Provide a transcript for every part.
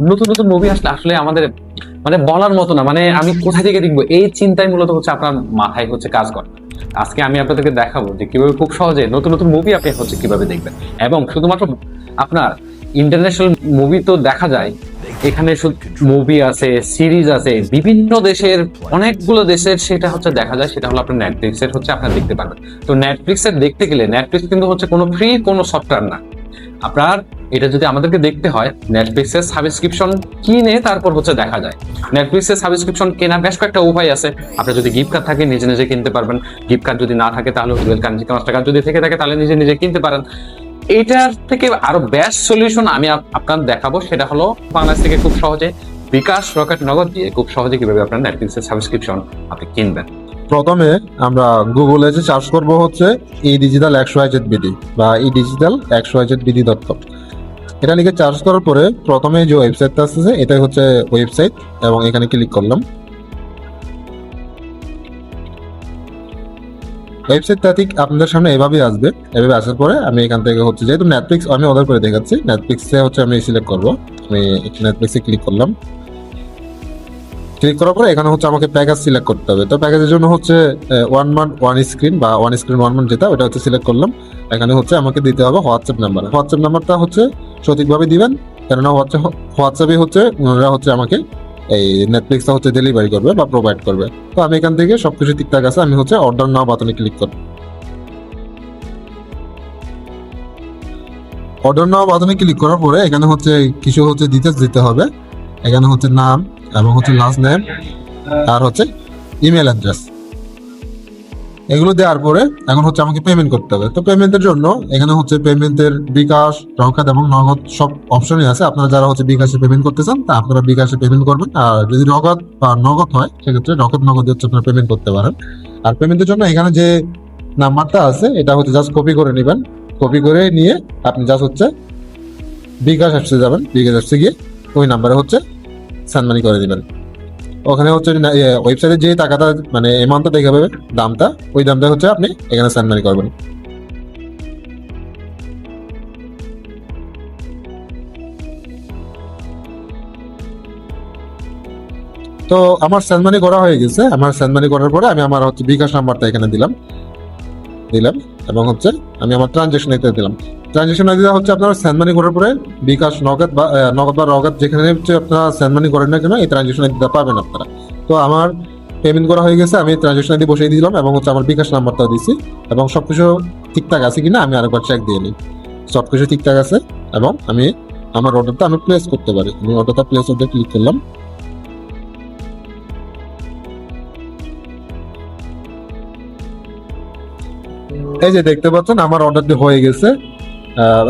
নতুন নতুন মুভি আসলে আসলে আমাদের মানে বলার মতো না, মানে আমি কোথা থেকে দেখবো এই চিন্তাই মূলত হচ্ছে আপনার মাথায় হচ্ছে কাজ করে। আজকে আমি আপনাদেরকে দেখাবো যে কিভাবে খুব সহজে নতুন নতুন মুভি আপনি হচ্ছে কিভাবে দেখবেন। এবং শুধুমাত্র আপনার ইন্টারন্যাশনাল মুভি তো দেখা যায়, এখানে মুভি আছে, সিরিজ আছে, বিভিন্ন দেশের অনেকগুলো দেশের সেটা হচ্ছে দেখা যায়, সেটা হলো আপনার নেটফ্লিক্সের হচ্ছে আপনার দেখতে পারবেন। তো নেটফ্লিক্সের দেখতে গেলে নেটফ্লিক্স কিন্তু হচ্ছে কোনো ফ্রি কোনো সফটওয়্যার না। আপনার এটা যদি আমাদেরকে দেখতে হয়, নেটফ্লিক্সের সাবস্ক্রিপশন কিনে তারপর হচ্ছে দেখা যায়। নেটফ্লিক্সের সাবস্ক্রিপশন কেনার বেশ কয়েকটা উপায় আছে। আপনার যদি গিফট কার্ড থাকে নিজে নিজে কিনতে পারবেন, গিফট কার্ড যদি না থাকে তাহলে ডুয়েল কারেন্সি কার্ড যদি থেকে থাকে তাহলে নিজে নিজে কিনতে পারেন। এটার থেকে আরো বেস্ট সলিউশন আমি আপনার দেখাবো, সেটা হলো বাংলাদেশ থেকে খুব সহজে বিকাশ, রকেট, নগদ দিয়ে খুব সহজে কিভাবে আপনার নেটফ্লিক্সের সাবস্ক্রিপশন আপনি কিনবেন। প্রথমে আমরা গুগলে যে সার্চ করব হচ্ছে ই ডিজিটাল XYZ-BD বা ই ডিজিটাল XYZ-BD.com। এটা লিখে সার্চ করার পরে প্রথমে যে ওয়েবসাইটটা আছে এটাই হচ্ছে ওয়েবসাইট, এবং এখানে ক্লিক করলাম। ওয়েবসাইটটা ঠিক আপনাদের সামনে এভাবে আসবে। এভাবে আসার পরে আমি এখান থেকে হচ্ছে যেহেতু নেটফ্লিক্স আমি অর্ডার করে দেখাচ্ছি, নেটফ্লিক্সে হচ্ছে আমি সিলেক্ট করবো। আমি নেটফ্লিক্সে ক্লিক করলাম। ক্লিক করার পরে এখানে হচ্ছে আমাকে প্যাকেজ সিলেক্ট করতে হবে। তো প্যাকেজের জন্য হচ্ছে 1 মান্থ 1 স্ক্রিন বা 1 স্ক্রিন 1 মান্থ যেটা, ওটা হচ্ছে সিলেক্ট করলাম। এখানে হচ্ছে আমাকে দিতে হবে হোয়াটসঅ্যাপ নাম্বার। হোয়াটসঅ্যাপ নাম্বারটা হচ্ছে সঠিকভাবে দিবেন, কেননা হোয়াটসঅ্যাপে হচ্ছে ওনারা হচ্ছে আমাকে এই নেটফ্লিক্সটা হচ্ছে ডেলিভারি করবে বা প্রোভাইড করবে। তো আমি এখান থেকে সবকিছু ঠিকঠাক আছে, আমি হচ্ছে অর্ডার নাও বাটনে ক্লিক করব। অর্ডার নাও বাটনে ক্লিক করার পরে এখানে হচ্ছে কিছু হচ্ছে ডিটেলস দিতে হবে। এখানে হচ্ছে নাম এবং হচ্ছে লাস্ট নেম আর হচ্ছে ইমেল অ্যাড্রেস, এগুলো দেওয়ার পরে এখন হচ্ছে আমাকে পেমেন্ট করতে হবে। তো পেমেন্টের জন্য এখানে হচ্ছে পেমেন্টের বিকাশ, রকেট এবং নগদ সব অপশনই আছে। আপনারা যারা হচ্ছে বিকাশে পেমেন্ট করতে চান তা আপনারা বিকাশে পেমেন্ট করবেন, আর যদি রকেট বা নগদ হয় সেক্ষেত্রে রকেট নগদ হচ্ছে আপনারা পেমেন্ট করতে পারেন। আর পেমেন্টের জন্য এখানে যে নাম্বারটা আছে এটা হচ্ছে জাস্ট কপি করে নেবেন। কপি করে নিয়ে আপনি জাস্ট হচ্ছে বিকাশ অ্যাপসে যাবেন, বিকাশ অ্যাপসে গিয়ে ওই নাম্বারে হচ্ছে সেন্ড মানি করে দিবেন। ওখানে হচ্ছে ওয়েবসাইটে যে টাকাটা মানে অ্যামাউন্টটা দেখাবে দামটা, ওই দামটা হচ্ছে আপনি এখানে সেন্ড মানি করবেন। তো আমার সেন্ড মানি করা হয়ে গেছে। আমার সেন্ড মানি করার পরে আমি আমার হচ্ছে বিকাশ নাম্বারটা এখানে দিলাম এবং হচ্ছে আমি আমার ট্রানজেকশন আইডি দিলাম। ট্রানজেকশন আইডি হচ্ছে আপনারা সেন্ড মানি করার পরে বিকাশ, নগদ বা রকেট যেখানে হচ্ছে আপনারা সেন্ড মানি করেন না কেন এই ট্রানজেকশন আইডিটা পাবেন আপনারা। তো আমার পেমেন্ট করা হয়ে গেছে, আমি ট্রানজেকশন আইডি বসিয়ে দিলাম এবং হচ্ছে আমার বিকাশ নাম্বারটাও দিছি, এবং সবকিছু ঠিকঠাক আছে কিনা আমি আরেকবার চেক দিয়ে নিই। সবকিছু ঠিকঠাক আছে এবং আমি আমার অর্ডারটা আমি প্লেস করতে পারি। আমি অর্ডারটা প্লেস অর্ডার ক্লিক করলাম। এই যে দেখতে পাচ্ছেন আমার অর্ডারটি হয়ে গেছে,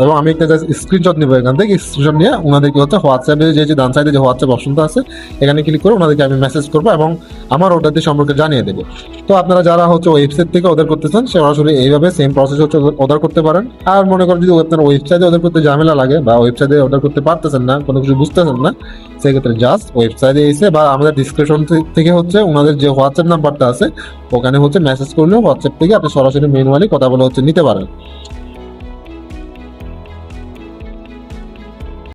এবং আমি একটা স্ক্রিনশট নিবো। এখান থেকে স্ক্রিনশট নিয়ে ওনাদেরকে হচ্ছে হোয়াটসঅ্যাপে যে ডান সাইডে যে হোয়াটসঅ্যাপ অপশনটা আছে এখানে ক্লিক করে ওনাদেরকে আমি মেসেজ করবো এবং আমার অর্ডারটি সম্পর্কে জানিয়ে দেবো। তো আপনারা যারা হচ্ছে ওয়েবসাইট থেকে অর্ডার করতে চান সরাসরি এইভাবে সেম প্রসেস হচ্ছে অর্ডার করতে পারেন। আর মনে করেন যদি আপনার ওয়েবসাইটে অর্ডার করতে ঝামেলা লাগে বা ওয়েবসাইটে অর্ডার করতে পারতেছেন না, কোনো কিছু বুঝতেছেন না, সেক্ষেত্রে জাস্ট ওয়েবসাইটে এসে বা আমাদের ডিসক্রিপশন থেকে হচ্ছে ওনাদের যে হোয়াটসঅ্যাপ নাম্বারটা আছে ওখানে হচ্ছে মেসেজ করলেও হোয়াটসঅ্যাপ থেকে আপনি সরাসরি ম্যানুয়ালি কথা বলে হচ্ছে নিতে পারেন।